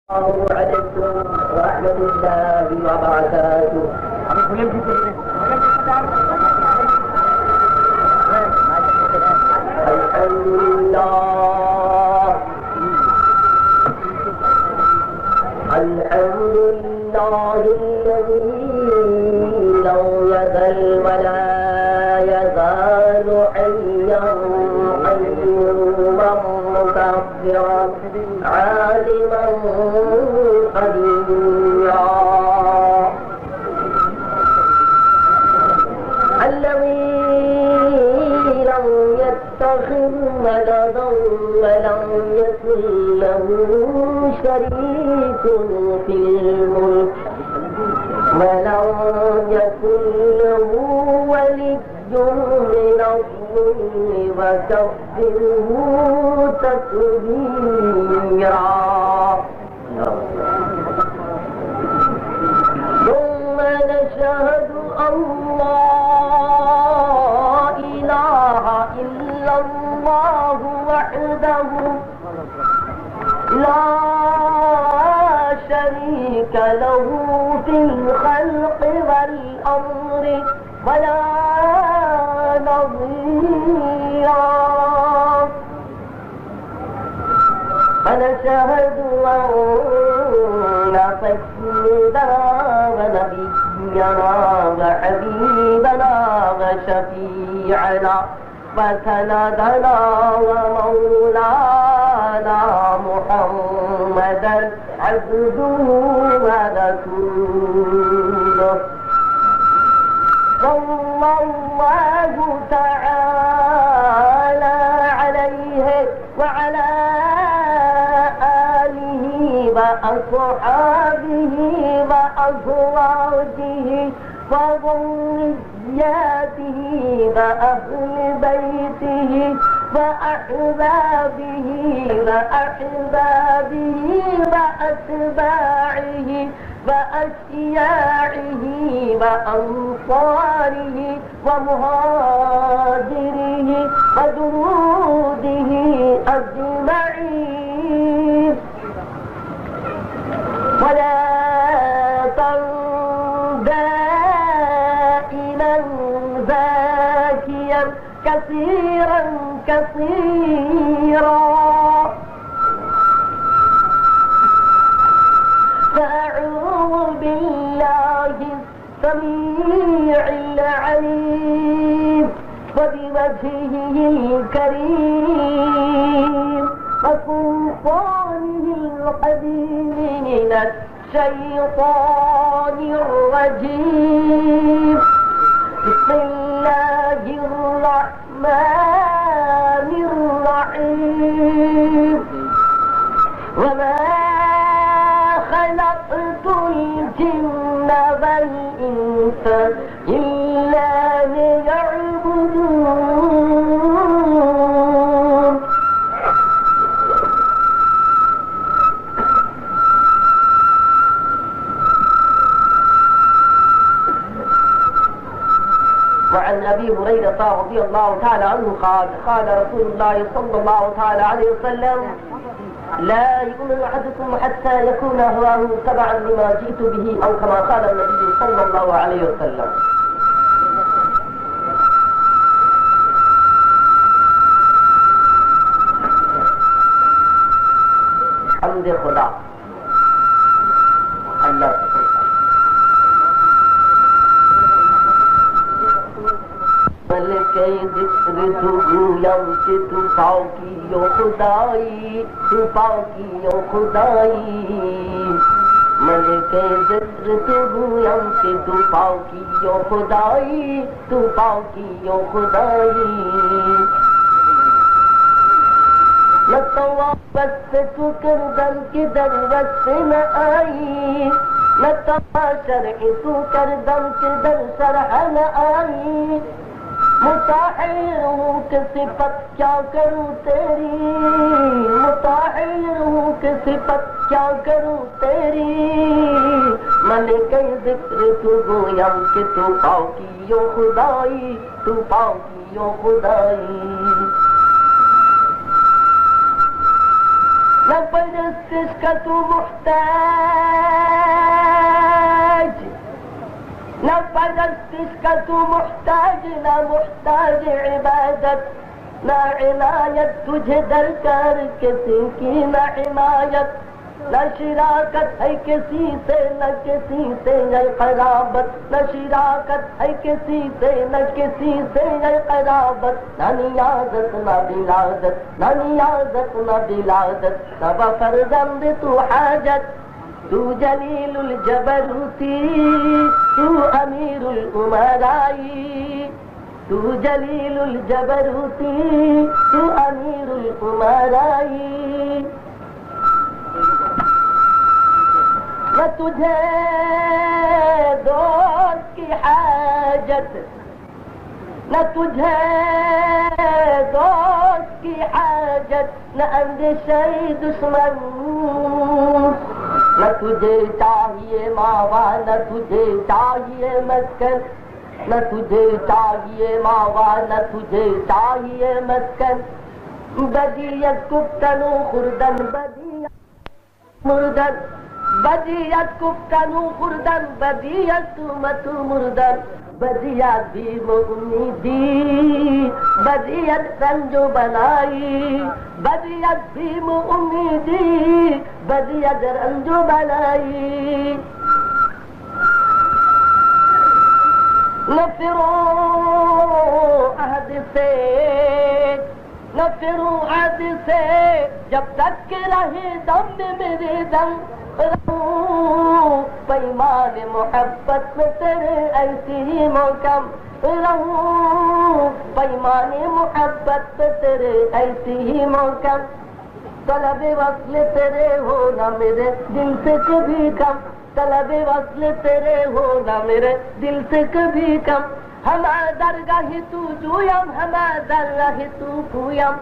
السلام عليكم ورحمة الله وبركاته. الحمد لله الحمد لله الذي لم يزل ولا يزال حيا قيوما مكبرا عالما قديرا الذي لم يتخذ ولدا ولم يكن له شريك في الملك ولم يكن له ولي من الظلم وكبره تكبيرا. ثم نشهد أن لا إله إلا الله وحده لا شريك له في الخلق والأمر ولا نظيرا. ونشهد أن سيدنا ونبينا وحبيبنا وشفيعنا وسندنا ومولانا محمدا عبده ورسوله صلى الله تعالى عليه وعلى آله وأصحابه وأزواجه وذرياته وأهل بيته وأحبابه وأتباعه وأشياعه وأنصاره ومهاجره وجنوده أجمعين ولا دائما زاكيا كثيرا فأعوذ بالله السميع العليم وبوجهه الكريم وسلطانه القديم من الشيطان الرجيم. بسم الله الرحمن الرحيم. وما خلقت الجن والإنس إلا ليعبدون. وعن أبي هريرة رضي الله تعالى عنه قال قال رسول الله صلى الله تعالى عليه وسلم لا يؤمن أحدكم حتى يكون هواه تبعا لما جئت به أو كما قال النبي صلى الله عليه وسلم. حمد خدا اللہ ملکے ذکر تو گویم کہ تو پاکی و خدائی تو پاکی و خدائی. ملکے ذکر تو گویم کہ تو پاکی و خدائی تو پاکی و خدائی. نہ توابت سے تو کردم کہ در وقت نہ آئی نہ شرح تو کردم کہ در شرح نہ آئی. متاحر ہوں کہ صفت کیا کروں تیری متاحر ہوں کہ صفت کیا کروں تیری. ملک ذکر تو گویم کہ تو پاکی و خدائی تو پاکی و خدائی. न परस्तिश का तू मुहताज, न परस्तिश का तू मुहताज, न मुहताज इबादत, न इनायत तुझे दरकार किसी की, न इनायत, न शिराकत है किसी से, न किसी से ये क़राबत, न शिराकत है किसी से, न किसी से ये क़राबत, न नियाज़त न बिलादत, न नियाज़त न बिलादत, न बफ़रज़ंद तू हाजत, तू जलीलुल जबरूती, तू अमीरुल उमराई, तू जलीलुल जबरूती, तू अमीरुल उमराई। न तुझे दोस्त की हाजत, न तुझे दोस्त की हाजत, न अंदेशे दुश्मन, न तुझे चाहिए मावा, न तुझे चाहिए मस्कन, न तुझे चाहिए मावा, न तुझे चाहिए मस्कन, बदियत कुफ्तनु खुर्दन, बदियत मुर्दन, बदियत कुफ्तनु खुर्दन, बदियत मत मुर्दन, बदियत भी उम्मीदी, बदियत रंजो बनाई, बदियत भी उम्मीदी, बदियत रंजो बनाई। न फिरो अहद से, न फिरो अहद से, जब तक के रहे दम में मेरे दम, रहूं पैमान मोहब्बत में तेरे ऐसी ही मोहकम, रहूं पैमान मोहब्बत में तेरे ऐसी ही मोहकम, तलबे वस्ल तेरे हो न मेरे दिल से कभी कम, तलबे वस्ल तेरे हो न मेरे दिल से कभी कम, हमा दरगाह तू जुयम, हमा दरगाह तू फूयम,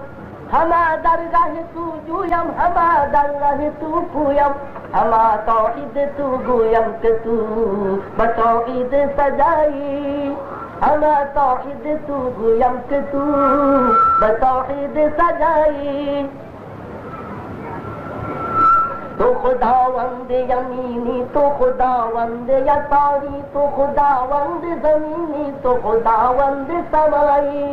हमा दरगाह तू जुयम, हमा दरगाह तू फूयम, हमा तौहीद तू गुयम के तू बतौहीद सजाई, हमा तौहीद तू गुयम के तू बतौहीद सजाई। तो खुदावंद यमीनी, तो खुदावंद यसारी, तो खुदावंद ज़मीनी, तो खुदावंद समाई,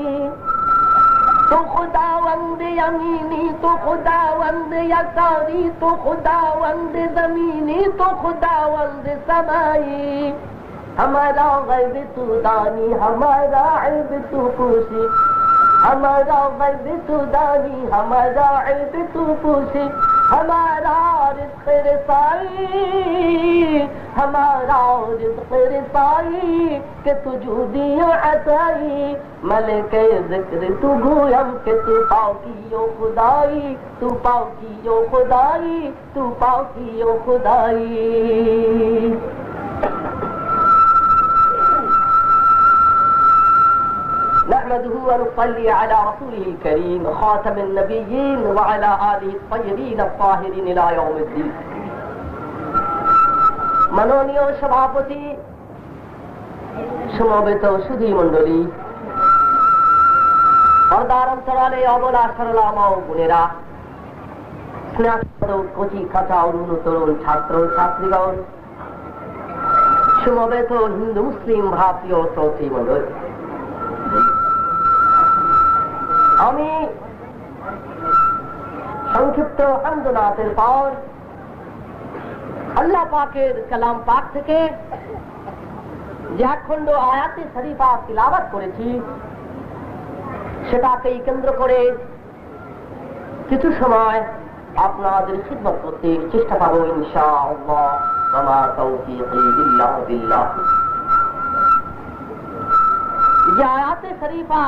तो खुदावंद यमीनी, तो खुदावंद यसारी, तो खुदावंद ज़मीनी, तो खुदावंद समाई। हमारा गैब तू दानी, हमारा ऐब तू पूछी, हमारा गैब तू दानी, हमारा ऐब तू पूछी, हमारा रिज़्क़ रसाई, हमारा रिज़्क़ रसाई, के तुझूदियो असाई, मलके ज़िक्र तू गोयम के तू पाकियो खुदाई, तू पाकियो खुदाई, तू पाकियो खुदाई। नहमदुहु व नुसल्ली अला रसूलिल करीम खातमिन नबिय्यीन व अला आलिहि त्वय्यबीन अत्ताहिरीन इला यौमिद्दीन। মাননীয় সভাপতি, সমবেত সুধী মণ্ডলী, পর্দার অন্তরালে অবলা সরলা মা ও বোনেরা, স্নেহাস্পদ কচি কাঁচা অরুণ তরুণ ছাত্র ছাত্রীগণ, সমবেত হিন্দু মুসলিম ভারতীয় শ্রোতৃ মণ্ডলী, আমি সংক্ষিপ্ত আন্দোলনের পর আল্লাহ পাকের কালাম পাক থেকে যে খণ্ড আয়াতে শরীফা তিলাওয়াত করেছি সেটাকেই কেন্দ্র করে কিছু সময় আপনাদের খিদমত করতে চেষ্টা করব ইনশাআল্লাহ। ওয়া মা তাওফীকি ইল্লা বিল্লাহ। যে আয়াতে শরীফা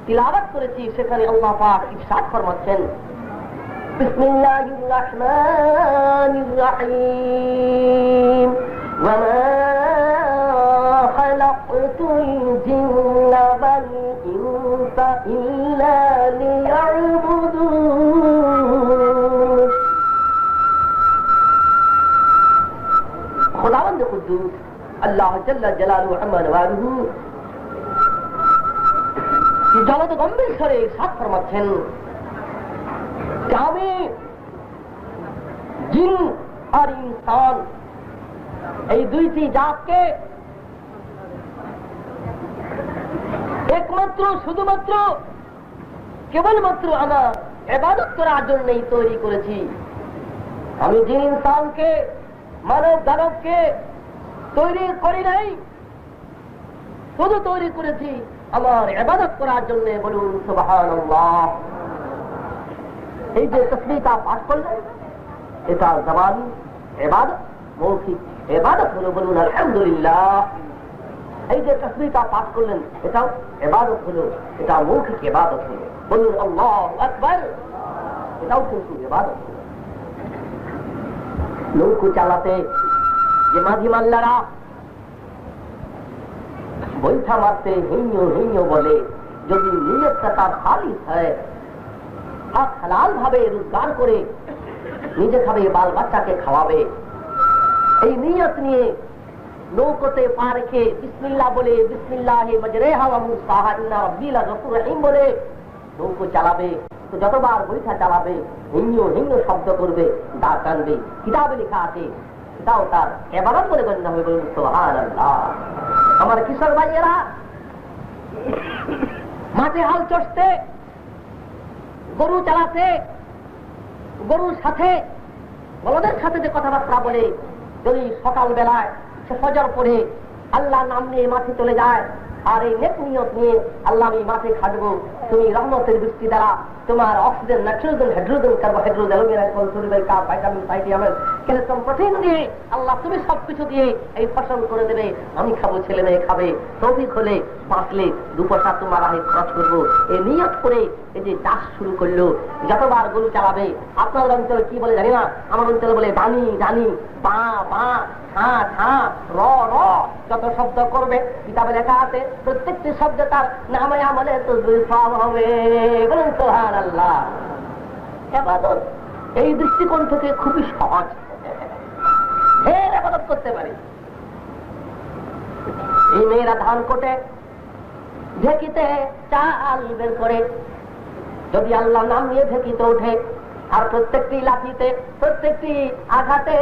তিলাওয়াত করেছি সেখানে আল্লাহ পাক ইরশাদ ফরমাচ্ছেন, বিসমিল্লাহির রহমানির রহিম, ওয়া মা খালাকতুল জিন্না ওয়াল ইনসা ইল্লা লিয়াবুদুন। खुदावंद कुद्दूस अल्लाह जल्ला जलालुहु अम्मा नवालुहु জগৎ গম্ভীর স্বরে সাত ফরমাচ্ছেন যে আমি জিন আর ইনসান এই দুইটি জাতকে একমাত্র শুধুমাত্র কেবলমাত্র আমার ইবাদত করার জন্যই তৈরি করেছি। আমি জিন ইনসানকে মানব দানবকে তৈরি করি নাই, শুধু তৈরি করেছি আমার ইবাদত করার জন্য। বলুন সুবহানাল্লাহ। এই যে তাসবিহটা পাঠ করলেন এটা জবানি ইবাদত, মৌখিক ইবাদত হলো। বলুন আলহামদুলিল্লাহ। এই যে তাসবিহটা পাঠ করলেন এটাও ইবাদত হলো, এটা মৌখিক ইবাদত হলো। বলুন আল্লাহু আকবার, এটাও কিন্তু ইবাদত হলো। নৌকো চালাতে যে মাঝি মাল্লারা বৈঠা মারতে হিঞ্ঞ হিঞ্ঞ বলে, যদি নিয়তটা তার খালিস হয়, হক হালাল ভাবে রোজগার করে নিজে খাবে, বাল বাচ্চাকে খাওয়াবে, এই নিয়ত নিয়ে নৌকোতে পা রেখে বিসমিল্লাহ বলে, বিসমিল্লাহি মাজরাহা ওয়া মুরসাহা ইন্না রাব্বি লাগফুর রহিম বলে নৌকো চালাবে, তো যতবার বৈঠা চালাবে হিঞ্ঞ হিঞ্ঞ শব্দ করবে, দা টানবে, কিতাবে লেখা আছে এটাও তার ইবাদত বলে গণ্য হবে। বলুন সুবহানাল্লাহ। আমার কিশোর ভাইয়েরা মাঠে হাল চষতে, গরু চালাতে, গরুর সাথে বলদের সাথে যে কথাবার্তা বলে, যদি সকাল বেলায় সে ফজর পড়ে আল্লাহ নাম নিয়ে মাঠে চলে যায়, আর এই নেক নিয়ত নিয়ে আল্লাহ আমি মাঠে খাটবো, তুমি রহমতের বৃষ্টি দ্বারা তোমার oxygen, nitrogen, hydrogen, carbohydrate, aluminium, phosphorus, carb, vitamin, সাইটিয়ামের, ক্যালসিয়াম, প্রোটিন দিয়ে আল্লাহ তুমি সবকিছু দিয়ে এই ফসল করে দেবে, আমি খাবো, ছেলে মেয়ে খাবে, তৌফিক হলে বাঁচলে দু পয়সা তোমার আগে খরচ করবো, এই নিয়ত করে এই যে চাষ শুরু করলো। যতবার গরু চালাবে, আপনাদের অঞ্চলে কি বলে জানি না, আমার অঞ্চলে বলে বানি জানি, বা বা, ছা ছা, র র, যত শব্দ করবে কিতাবে লেখা আছে প্রত্যেকটি শব্দ তার নামে আমলে তসবিহ সওয়াব হবে। বলুন সুবহানাল্লাহ। ইবাদত এই দৃষ্টিকোণ থেকে খুবই সহজ, ঢের ইবাদত করতে পারি। এই মেয়েরা ধান কোটে ঢেকিতে চাল বের করে, যদি আল্লাহ নাম নিয়ে ঢেকিতে ওঠে, আর প্রত্যেকটি লাঠিতে, প্রত্যেকটি আঘাতে,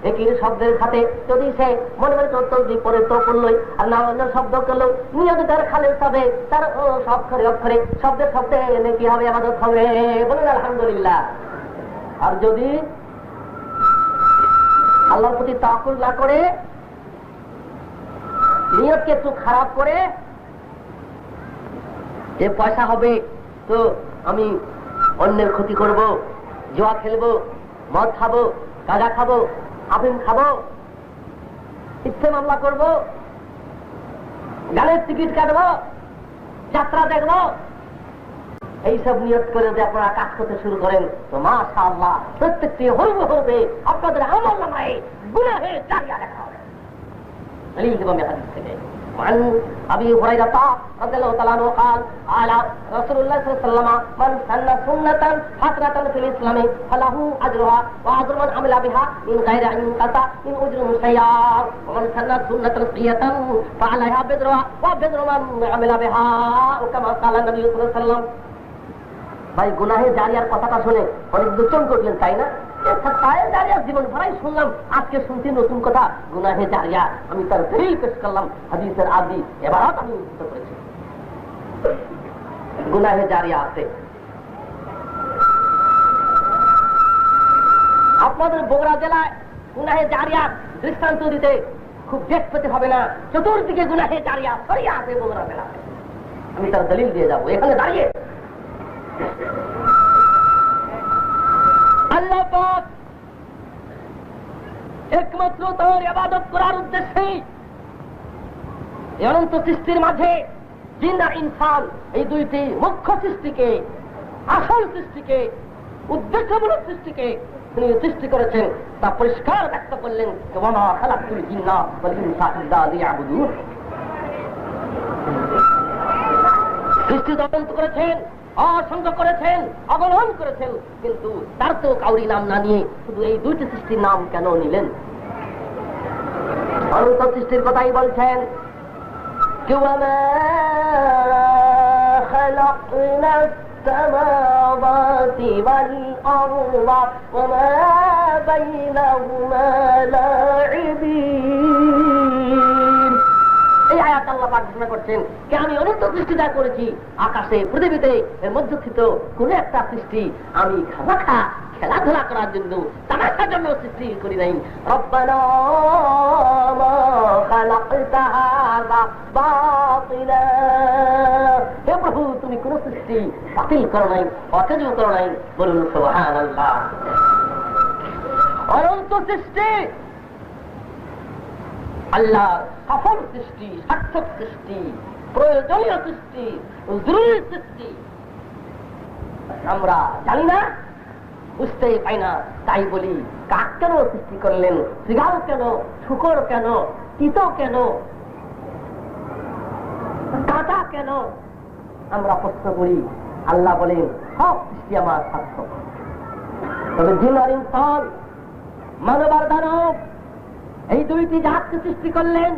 ঢেকির শব্দের ঘাটে যদি সে মনে মনে তসবিহ পড়ে তো পড়লই, আর না অন্য শব্দ করলো, নিয়ত তার খালেস হবে, তার অক্ষরে অক্ষরে শব্দে শব্দে নেকি হবে, ইবাদত হবে। বলুন আলহামদুলিল্লাহ। আর যদি আল্লাহর প্রতি তাওয়াক্কুল না করে, নিয়তকে একটু খারাপ করে, যে পয়সা হবে তো আমি অন্যের ক্ষতি করব, জুয়া খেলবো, মদ খাবো, গাঁজা খাবো, আফিম খাবো, ইচ্ছে মামলা করবো, গানের টিকিট কাটবো, যাত্রা দেখবো, এইসব নিয়ত করে যদি আপনারা কাজ করতে শুরু করেন তো মাশাআল্লাহ প্রত্যেকটি হরবে হরবে আপনাদের আমলনামায় গুনাহে জারিয়া লেখা হবে। দলিল দেব আমি হাদিস থেকে। عن أبي هريرة رضي الله تعالى عنه قال قال رسول الله صلى الله عليه وسلم من سن سنة حسنة في الإسلام فله أجرها وأجر من عمل بها من غير أن ينقطع من أجرهم شيئا ومن سن سنة سيئة فعليها وزرها ووزر من عمل بها وكما قال النبي صلى الله عليه وسلم। ভাই গুনাহে জারিয়ার কথাটা শুনে অনেক দুচন করলেন, তাই না? জীবন ভরাই শুনলাম, আজকে শুনতে নতুন কথা গুনাহে জারিয়া। আমি তার দলিল পেশ করলাম, হাদিসের আদি এবারত আমি উদ্ধৃত করেছি। গুনাহে জারিয়া আছে। আপনাদের বগুড়া জেলায় গুনাহে জারিয়া দৃষ্টান্ত দিতে খুব বেগ পেতে হবে না, চতুর্দিকে গুনাহে জারিয়া ছড়িয়ে আছে বগুড়া জেলায়। আমি তার দলিল দিয়ে যাবো এখানে দাঁড়িয়ে। আল্লাহ পাক একমাত্র তার ইবাদত করার উদ্দেশ্যে অনন্ত সৃষ্টির মাঝে জিন আর ইনসান এই দুইটি মুখ্য সৃষ্টিকে, আসল সৃষ্টিকে, উদ্দেশ্যমূলক সৃষ্টিকে তিনি সৃষ্টি করেছেন, তা পরিষ্কার ব্যক্ত করলেন। ওয়ামা খালাকতুল জিন্না ওয়াল ইনসা ইল্লা লিয়াবুদুন। সৃষ্টি তদন্ত করেছেন, অসংখ্য করেছেন, অবলম্বন করেছেন, কিন্তু তার তো কাউরি নাম না নিয়ে শুধু এই দুইটি সৃষ্টির নাম কেন নিলেন? অনন্ত সৃষ্টির কথাই বলছেন। السماوات والأرض وما بينهما لاعبين এই আয়াত আল্লাহ পাক ঘোষণা করছেন যে আমি অনন্ত সৃষ্টি যা করেছি আকাশে পৃথিবীতে এর মধ্যে কোন একটা সৃষ্টি আমি খামাখা খেলাধুলা করার জন্য তামাশার জন্য সৃষ্টি করি নাই। রব্বানা মা খালাকতা হাযা বাতিলা, হে প্রভু তুমি কোন সৃষ্টি বাতিল করো নাই, অকার্য করো নাই। বলুন সুবহানাল্লাহ। অনন্ত সৃষ্টি আল্লাহ সফল সৃষ্টি, সার্থক সৃষ্টি, প্রয়োজনীয় সৃষ্টি, জরুরি সৃষ্টি আমরা জানি না, বুঝতেই পাই না। তাই বলি কাক কেন সৃষ্টি করলেন, শৃগাল কেন, শুকর কেন, তিত কেন, কাঁটা কেন, আমরা প্রশ্ন করি। আল্লাহ বলেন সব সৃষ্টি আমার সার্থক। তবে জিন আর ইনসান, মানব আর দানব, এই দুইটি জাতকে সৃষ্টি করলেন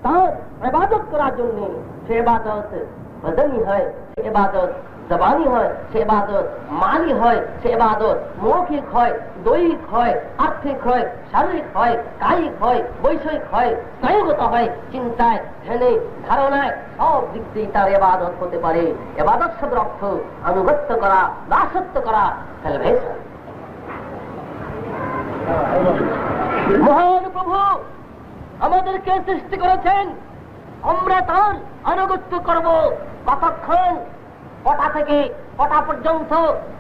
তার ইবাদত করার জন্য। সে ইবাদত বদনি হয়, সে ইবাদত জবানি হয়, সে ইবাদত মালি হয়, সে ইবাদত মৌখিক হয়, দৈহিক হয়, আর্থিক হয়, শারীরিক হয়, কায়িক হয়, বৈষয়িক হয়, স্নায়ুগত হয়, চিন্তায়, ধ্যানে, ধারণায়, সব দিক দিয়ে তার ইবাদত হতে পারে। ইবাদত শব্দের অর্থ আনুগত্য করা, দাসত্ব করা, সালভেশন। মহান প্রভু আমাদেরকে সৃষ্টি করেছেন, আমরা তার আনুগত্য করব। কতক্ষণ, কটা থেকে কটা পর্যন্ত,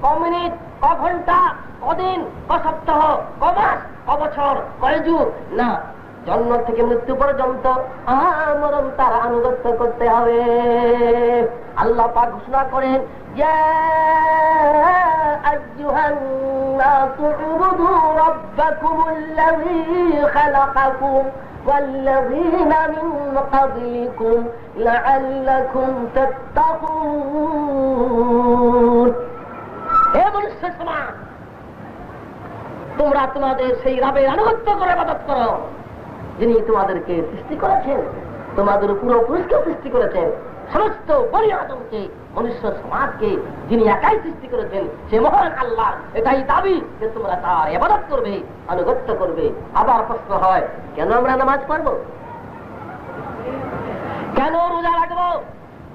ক মিনিট, ক ঘন্টা, কদিন, ক সপ্তাহ, ক মাস, ক বছর, কয় যুগ না, জন্ম থেকে মৃত্যু পর্যন্ত আমরণ তার আনুগত্য করতে হবে। আল্লাহ পাক ঘোষণা করেন ইয়া আইয়ুহান নাসু উবুদু রাব্বাকুমুল্লাযী খালাকাকুম والذين من قبلكم لعلكم تتقون। হে মনুষ্য সমাজ, তোমরা তোমাদের সেই রবের আনুগত্য করে ইবাদত করো যিনি তোমাদেরকে সৃষ্টি করেছেন, তোমাদের পুরোপুরুষকে সৃষ্টি করেছেন, সমস্ত বনি আদমকে, মনুষ্য সমাজকে যিনি একাই সৃষ্টি করেছেন সে মহান আল্লাহ। এটাই দাবি যে তোমরা তার ইবাদত করবে, আনুগত্য করবে। আবার প্রশ্ন হয়, কেন আমরা নামাজ পড়ব, কেন রোজা রাখবো,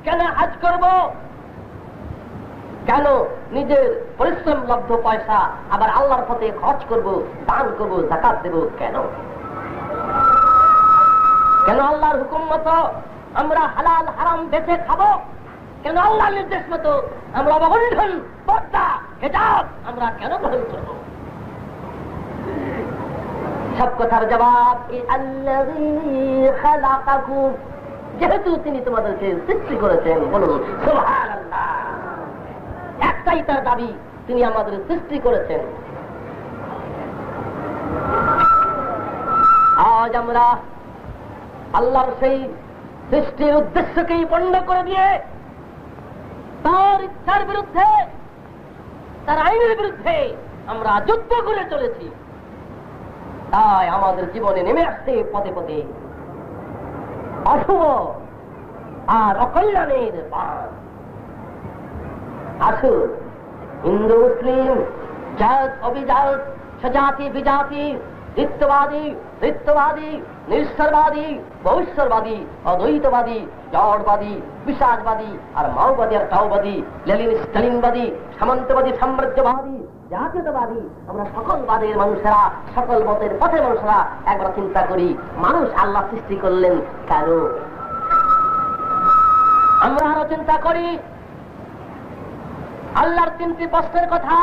কেন হজ করব, কেন নিজের পরিশ্রম লব্ধ পয়সা আবার আল্লাহর পথে খরচ করব, দান করব, যাকাত দেব? কেন কেন আল্লাহর হুকুম মতো আমরা হালাল হারাম বেছে খাবো? কেন আল্লাহর নির্দেশ মতো আমরা অবগণ্ঠন, পর্দা, হিজাব আমরা কেন গ্রহণ করব? সব কথার জবাব কি আল্লাযী খালাকাকুম, যেহেতু তিনি তোমাদেরকে সৃষ্টি করেছেন। বলুন সুবহানাল্লাহ। একটাই তার দাবি, তিনি আমাদের সৃষ্টি করেছেন। আজ আমরা আল্লাহর সেই সৃষ্টির উদ্দেশ্যকেই পণ্ড করে দিয়ে তার ইচ্ছার বিরুদ্ধে, তার আইনের বিরুদ্ধে আমরা যুদ্ধ করে চলেছি। তাই আমাদের জীবনে নেমে আসছে পদে পদে অশুভ আর অকল্যাণের বান। আসুন, হিন্দু মুসলিম, জাত অভিজাত, স্বজাতি বিজাতি, ঋত্যবাদী ঋত্যবাদী, নিঃস্বরবাদী ভবিষ্যৎবাদী, অদ্বৈতবাদী, জড়বাদী, বিশ্বাসবাদী, আর মাওবাদী আর টাওবাদী, লেনিন স্টালিনবাদী, সামন্তবাদী, সাম্রাজ্যবাদী, জাতীয়তাবাদী, আমরা সকল বাদের মানুষেরা, সকল মতের পথের মানুষেরা একবার চিন্তা করি, মানুষ আল্লাহ সৃষ্টি করলেন কেন? আমরা আরো চিন্তা করি আল্লাহর তিনটি প্রশ্নের কথা।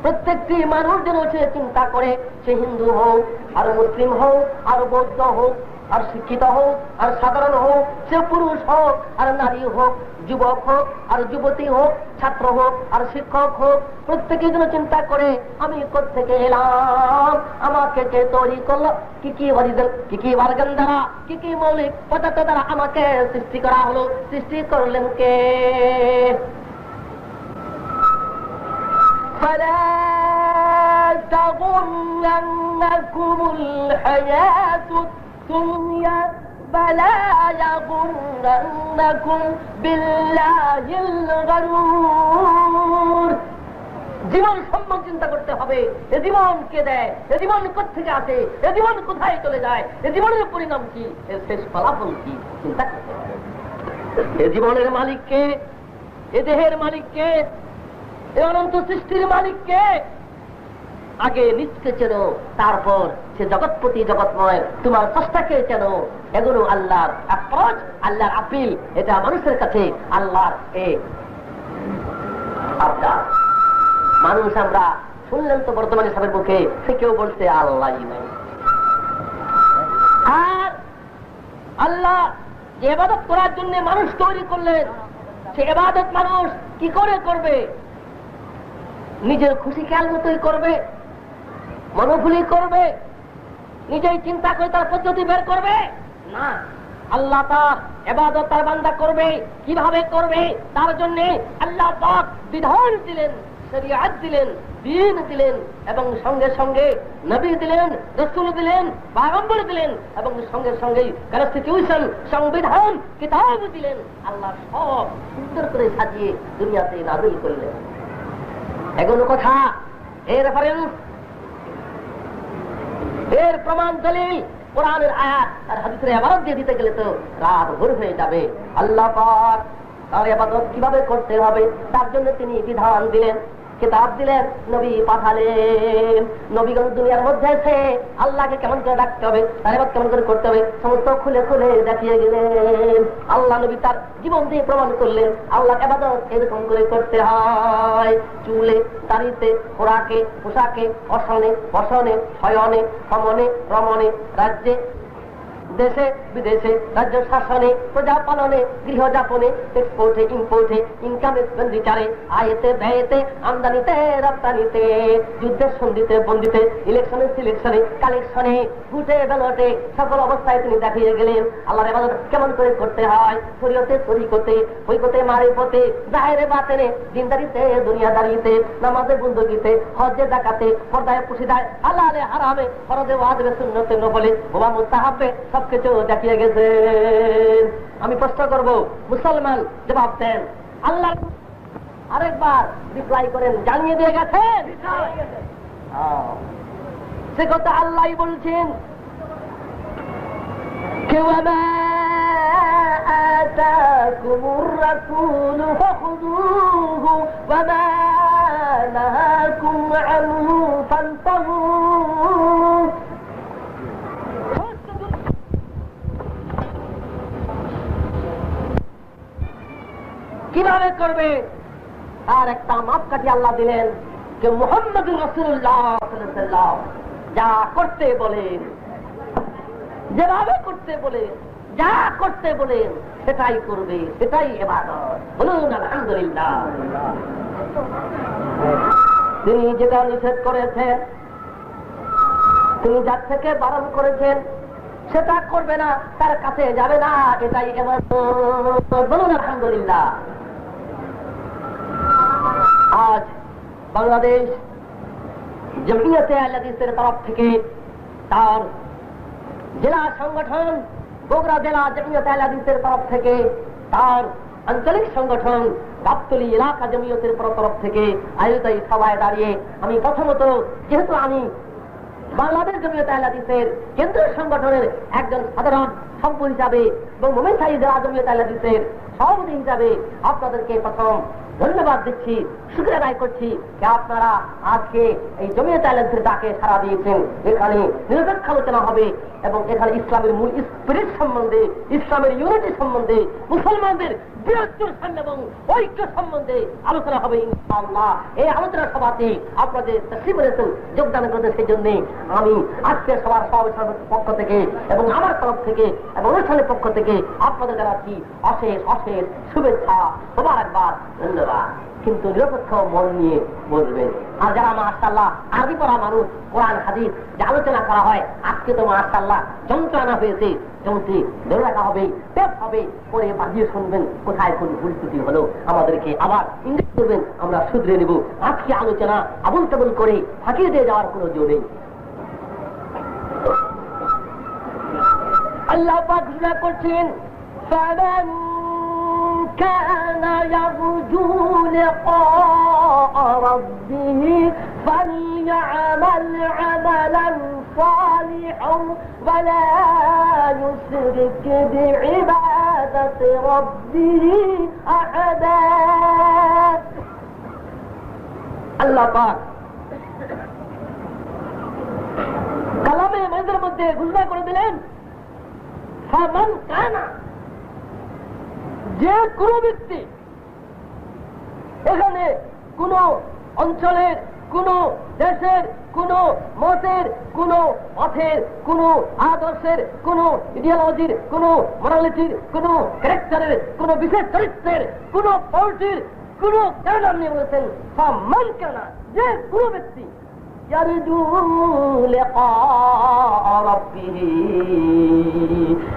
প্রত্যেকটি মানুষ যেন সে চিন্তা করে, সে হিন্দু হোক, আর মুসলিম হোক, আর বৌদ্ধ হোক, আর শিক্ষিত হোক, আর সাধারণ হোক, সে পুরুষ হোক আর নারী হোক, যুবক হোক আর যুবতী হোক, ছাত্র হোক আর শিক্ষক হোক, প্রত্যেকে যেন চিন্তা করে আমি কোত্থেকে এলাম, আমাকে কে তৈরি করলো, কি কি অর্গান দ্বারা, কি কি মৌলিক পদার্থ দ্বারা আমাকে সৃষ্টি করা হলো, সৃষ্টি করলেন কে? فلا تغرنكم الحياة الدنيا فلا يغرنكم بالله الغرور। জীবন সম্মান চিন্তা করতে হবে, এ জীবন কে দেয়, এ জীবন কোথেকে আসে, এ জীবন কোথায় চলে যায়, এ জীবনের পরিণাম কি, এর শেষ ফলাফল কি, চিন্তা করতে হবে। এ জীবনের মালিককে, এ দেহের মালিককে, এ অনন্ত সৃষ্টির মালিককে আগে নিজকে চেনো, তারপর সে জগৎপতি জগৎময় তোমার স্রষ্টাকে চেনো। এগুলো আল্লাহর অ্যাপ্রোচ, আল্লাহর আপিল। এটা মানুষের কাছে আল্লাহর আবদার। মানুষ আমরা শুনলেন তো বর্তমানে সবের মুখে, সে কেউ বলছে আল্লাহ নাই। আর আল্লাহ যে ইবাদত করার জন্য মানুষ তৈরি করলেন, সে ইবাদত মানুষ কি করে করবে? নিজের খুশি খেয়াল মতোই করবে, মনোভুলি করবে, নিজেই চিন্তা করে তার পদ্ধতি বের করবে না। আল্লাহ পাক ইবাদত তার বান্দা করবে, কিভাবে করবে তার জন্য আল্লাহ পাক বিধান দিলেন, শরীয়ত দিলেন, দ্বীন দিলেন, এবং সঙ্গে সঙ্গে নবী দিলেন, রাসূল দিলেন, পয়গম্বর দিলেন, এবং সঙ্গে সঙ্গে কনস্টিটিউশন, সংবিধান, কিতাব দিলেন। আল্লাহ সব সুন্দর করে সাজিয়ে দুনিয়াতে নাযিল করলেন। এগুলো কথা, এর রেফারেন্স, এর প্রমাণ দলিল কোরআনের আয়াত আর হাদিসের ইবাদত দিয়ে দিতে গেলে তো রাত ভোর হয়ে যাবে। আল্লাহ পাক তার ইবাদত কিভাবে করতে হবে তার জন্য তিনি বিধান দিলেন, কিতাব দিলেন, নবী পাঠালেন। নবীগণ দুনিয়ার মধ্যে এসে আল্লাহকে কেমন করে ডাকতে হবে, তার ইবাদত কেমন করে করতে হবে সমস্ত খুলে খুলে দেখিয়ে গেলেন। আল্লাহ নবী তার জীবন দিয়ে প্রমাণ করলেন আল্লাহর ইবাদত এরকম করে করতে হয়। চুলে, দাড়িতে, খোরাকে, পোশাকে, অসনে, বসনে, শয়নে, সমনে, রমণে, রাজ্যে, দেশে বিদেশে, রাজ্য শাসনে, প্রজা পালনে, গৃহযাপনে, এক্সপোর্টে, ইম্পোর্টে, ইনকাম এক্সপেন্ডিচারে, আয়েতে ব্যয়েতে, আমদানিতে রপ্তানিতে, যুদ্ধের সন্ধিতে বন্দিতে, ইলেকশনে সিলেকশনে, কালেকশনে, ভোটে ব্যালটে, সকল অবস্থায় তিনি দেখিয়ে গেলেন আল্লাহর ইবাদত কেমন করে করতে হয়। শরীয়তে, তরিকতে, হইকতে, মারিফতে, জাহেরে বাতেনে, দিনদারিতে, দুনিয়াদারিতে, নামাজে বন্দগিতে, হজ্জে যাকাতে, পর্দায় পুশিদায়, হালালে হারামে, ফরজে ওয়াজিবে, সুন্নতে নফলে, ওয়া মুস্তাহাবে সবকিছু দেখিয়ে গেছেন। আমি প্রশ্ন করব, মুসলমান জবাব দেন। আল্লাহ আরেকবার রিপ্লাই করেন, জানিয়ে দিয়ে গেছেন। সে কথা আল্লাহই বলছেন, ওয়ামা আতাকুমুর রাসূলু ফাখুযুহু ওয়ামা নাহাকুম আনহু ফান্তাহু। কিভাবে করবে আর একটা মাপকাঠি আল্লাহ দিলেন যে মুহাম্মদুর রাসূলুল্লাহ সাল্লাল্লাহু আলাইহি ওয়াসাল্লাম যা করতে বলেন, যেভাবে করতে বলেন, যা করতে বলেন সেটাই করবে, সেটাই ইবাদত। বলুন আলহামদুলিল্লাহ। তিনি যেটা নিষেধ করেছেন, তিনি যার থেকে বারণ করেছেন সেটা করবে না, তার কাছে যাবে না, এটাই ইবাদত। বলুন আলহামদুলিল্লাহ। আজ বাংলাদেশ জমিয়তে আহলে হাদিসের তরফ থেকে তার জেলা সংগঠন, বগুড়া জেলা জমিয়তে আহলে হাদিসের তরফ থেকে তার আঞ্চলিক সংগঠন গাবতলী এলাকা জমিয়তের তরফ থেকে আয়োজিত এই সভায় দাঁড়িয়ে আমি প্রথমত, যেহেতু আমি বাংলাদেশ জমিয়তে আহলে হাদিসের কেন্দ্রীয় সংগঠনের একজন সাধারণ সভ্য হিসাবে এবং মোমেনখালী জেলা জমিয়তে আহলে হাদিসের সভাপতি হিসাবে আপনাদেরকে প্রথম ধন্যবাদ দিচ্ছি, শুকরিয়া আদায় করছি যে আপনারা আজকে এই জমিয়তে আহলে হাদিসের ডাকে সাড়া দিয়েছেন। এখানে নিরপেক্ষ আলোচনা হবে এবং এখানে ইসলামের মূল স্পিরিট সম্বন্ধে, ইসলামের ইউনিটি সম্বন্ধে, মুসলমানদের বৃহত্তর এবং ঐক্য সম্বন্ধে আলোচনা হবে ইনশাআল্লাহ। এই আলোচনা সভাতে আপনাদের তশরিফ এনেছেন, যোগদান করেছেন, সেই জন্য আমি আজকে সবার সভাপতির পক্ষ থেকে এবং আমার তরফ থেকে এবং অনুষ্ঠানের পক্ষ থেকে আপনাদের জানাচ্ছি অশেষ অশেষ শুভেচ্ছা, মোবারকবাদ, ধন্যবাদ। কিন্তু নিরপেক্ষ মন নিয়ে বলবেন। আর যারা মাশাআল্লাহ আরবি পড়া মানুষ, কোরআন হাদিস যে আলোচনা করা হয়, আজকে তো মাশাআল্লাহ যন্ত্রণা হয়েছে, যন্ত্রী ধরে রাখা হবে, টেপ হবে, পরে বাজিয়ে শুনবেন কোথায় কোন ভুল ত্রুটি হলো, আমাদেরকে আবার ইঙ্গিত করবেন, আমরা শুধরে নেব। আজকে আলোচনা আবুল তাবুল করে ফাঁকিয়ে দিয়ে যাওয়ার কোনো জো নেই। আল্লাহ পাক ঘোষণা করছেন ফামান কানা ইয়ারজু লিকা রাব্বিহি ফালইআমাল আমালান সালিহান ওয়া লা ইউশরিক বিইবাদাতি রাব্বিহি আহাদা। আল্লাহ পাক কালামে মাজিদের মধ্যে ঘোষণা করে দিলেন ফামান কানা, যে কোন ব্যক্তি, এখানে কোন অঞ্চলের, কোন দেশের, কোন মতের, কোন পথের, কোন আদর্শের, কোন ইডিওলজির, কোন মোরালিটির, কোন ক্যারেক্টারের, কোন বিশেষ চরিত্রের, কোন পার্টির কোন কারণ নিয়ে বলেছেন ফামান কানা, যে কোন ব্যক্তি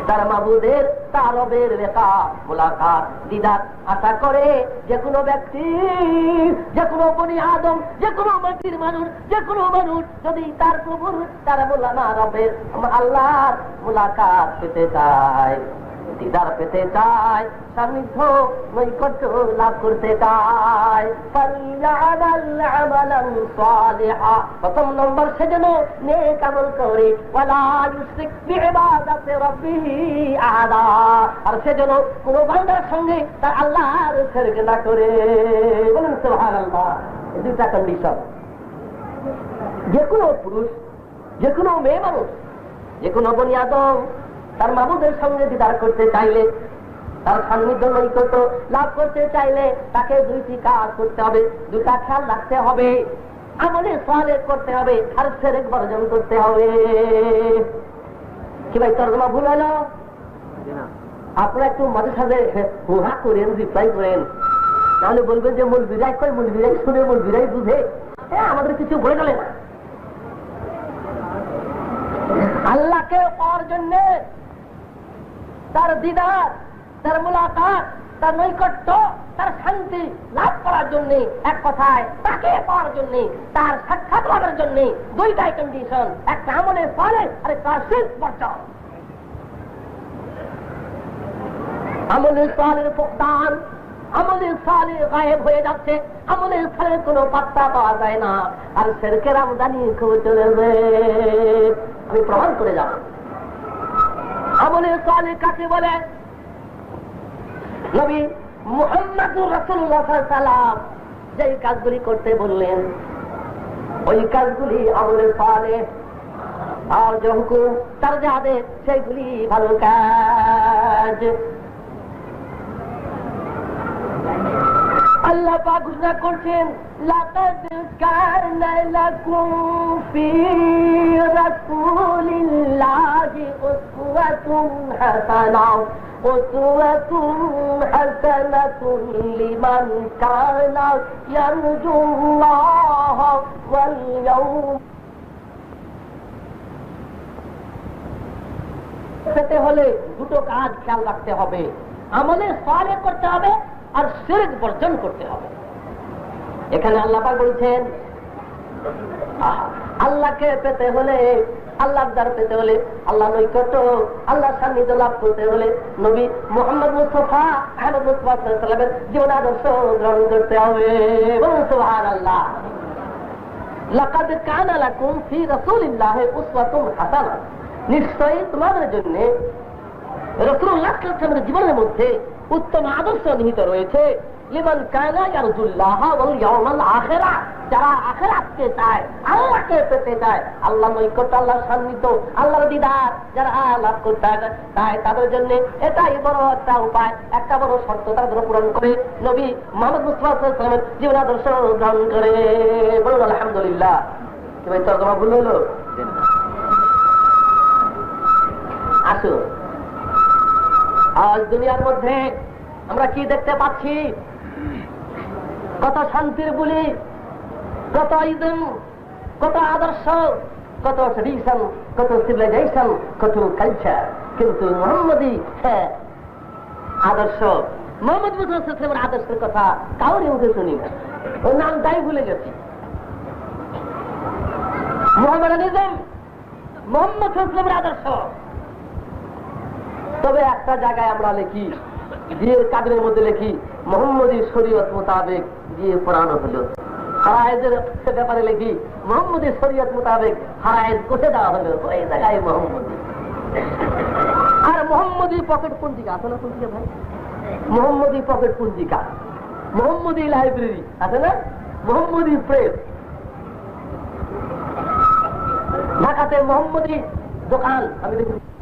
তার মাবুদের, তার রবের লেখা মুলাকাত দিদার আশা করে, যে কোনো ব্যক্তি, যে কোনো বনি আদম, যে কোনো মাটির মানুষ, যে কোনো মানুষ যদি তার প্রভুর, তার মোলানা রবের আল্লাহর মুলাকাত পেতে চায়, দিদার পেতে চায়, সান্নিধ্য নৈকট্য লাভ করতে চায়, প্রথম নম্বর সে যেন নেক আমল করে, ওয়ালা ইউশরিক বিইবাদাতি রাব্বিহি আহাদা, আর সে যেন কোনো বান্দার সঙ্গে তার আল্লাহর শিরক না করে। বলুন সুবহানাল্লাহ। এই দুইটা কন্ডিশন। যে কোনো পুরুষ, যে কোনো মেয়ে মানুষ, যে কোনো বনি আদম তার মাবুদের সঙ্গে দিদার করতে চাইলে, তার সান্নিধ্য নৈকট্য লাভ করতে চাইলে তাকে দুইটি কাজ করতে হবে, দুটা খেয়াল রাখতে হবে, আমলে সালেহ করতে হবে, আর শিরক বর্জন করতে হবে। কি ভাই তর্জমা ভুল হলো? আপনারা একটু মাঝে সাথে হুহা করেন, রিপ্লাই করেন, তাহলে বলবেন যে মৌলবীরাই কয়, মৌলবীরাই শুনে, মৌলবীরাই বুঝে, হ্যাঁ আমাদের কিছু বলে গেলেন। আল্লাহকে পাওয়ার জন্য, তার দিদার, তার মুলাকাত, তার নৈকট্য, তার শান্তি লাভ করার জন্য, এক কথায় তাকে পাওয়ার জন্য, তার সাক্ষাৎ লাভের জন্য দুইটাই কন্ডিশন, একটা আমলে সালেহ আর একটা শিরক বর্জন। আমলে সালেহ ফুকদান, আমলে সালেহ গায়েব হয়ে যাচ্ছে, আমলে সালেহ কোনো পাত্তা পাওয়া যায় না, আর শিরকের আমদানি খুব চলবে। আমি প্রমাণ করে যাব। আমলে সালেহ কাকে বলে? নবী মুহাম্মদুর রাসূলুল্লাহ সাল্লাল্লাহু আলাইহি ওয়াসাল্লাম যে কাজগুলি করতে বললেন, ওই কাজগুলি আমলে সালেহ, আর যে হুকুম, তার যা আদেশ, সেগুলি ভালো কাজ। আল্লাহ পাক ঘোষণা করছেন লাকাদ কানা লাকুম ফি রাসূলিল্লাহি উসওয়াতুন হাসানাহ, উসওয়াতুন হাসানাতুন লিমান কানা ইয়ারজুল্লাহ ওয়াল ইয়াউম। পেতে হলে দুটো কাজ খেয়াল রাখতে হবে, আমলে সালেহ করতে হবে আর শিরক বর্জন করতে হবে। এখানে আল্লাহ পাক বলছেন আল্লাহকে পেতে হলে, আল্লাহর দ্বার পেতে হলে, আল্লাহ নৈকট্য, আল্লাহর সান্নিধ্য লাভ করতে হলে নবী মুহাম্মদ মুস্তাফা আহমদ মুস্তাফা সাল্লাল্লাহু আলাইহি ওয়াসাল্লামের জীবন আদর্শ গ্রহণ করতে হবে। বলুন সুবহানাল্লাহ। লাকাদ কানা লাকুম ফি রাসূলিল্লাহি উসওয়াতুন হাসানাহ, নিশ্চয়ই তোমাদের জন্য রাসূলুল্লাহ সাল্লাল্লাহু আলাইহি ওয়াসাল্লামের জীবনের মধ্যে উত্তম আদর্শ নিহিত রয়েছে। লিমান কানা ইয়ারজুল্লাহ ওয়াল ইয়াউমাল আখিরাহ, যারা আখিরাতকে চায়, আল্লাহকে পেতে চায়, আল্লাহ নৈকট্য, আল্লাহর সান্নিধ্য, আল্লাহর দিদার যারা লাভ করতে চায়, তাদের জন্য এটাই বড় একটা উপায়, একটা বড় শর্ত তারা পূরণ করে নবী মুহাম্মদ মুস্তাফা সাল্লাল্লাহু আলাইহি ওয়াসাল্লামের জীবন আদর্শ গ্রহণ করে। বলুন আলহামদুলিল্লাহ। কি ভাই তর্জমা ভুল হলো? আসুন, আজ দুনিয়ার মধ্যে আমরা কি দেখতে পাচ্ছি? কত শান্তির বলি, কত ইজম, কত আদর্শ, কত ট্রেডিশন, কত সিভিলাইজেশন, কত কালচার, কিন্তু মোহাম্মদী আদর্শ, মোহাম্মদ মুস্তাফা সাল্লাল্লাহু আলাইহি ওয়াসাল্লামের আদর্শের কথা কাউরে মুখে শুনি না, ওর নামটাই ভুলে গেছি। মোহাম্মদানিজম, মোহাম্মদ সাল্লাল্লাহু আলাইহি ওয়াসাল্লামের আদর্শ, তবে একটা জায়গায় আমরা লিখি, বিয়ের কাগজের মধ্যে লিখি মোহাম্মদী শরীয়ত মোতাবেক বিয়ে পড়ানো হলো। হারায়েজের ব্যাপারে লিখি মোহাম্মদী শরীয়ত মোতাবেক হারায়েজ কোথায় দেওয়া হলো, ওই জায়গায় মোহাম্মদী। আর মোহাম্মদী পকেট পঞ্জিকা আছে না, পঞ্জিকা ভাই, মোহাম্মদী পকেট পঞ্জিকা, মোহাম্মদী লাইব্রেরি আছে না, মোহাম্মদী প্রেস, ঢাকাতে মোহাম্মদী দোকান আমি দেখি।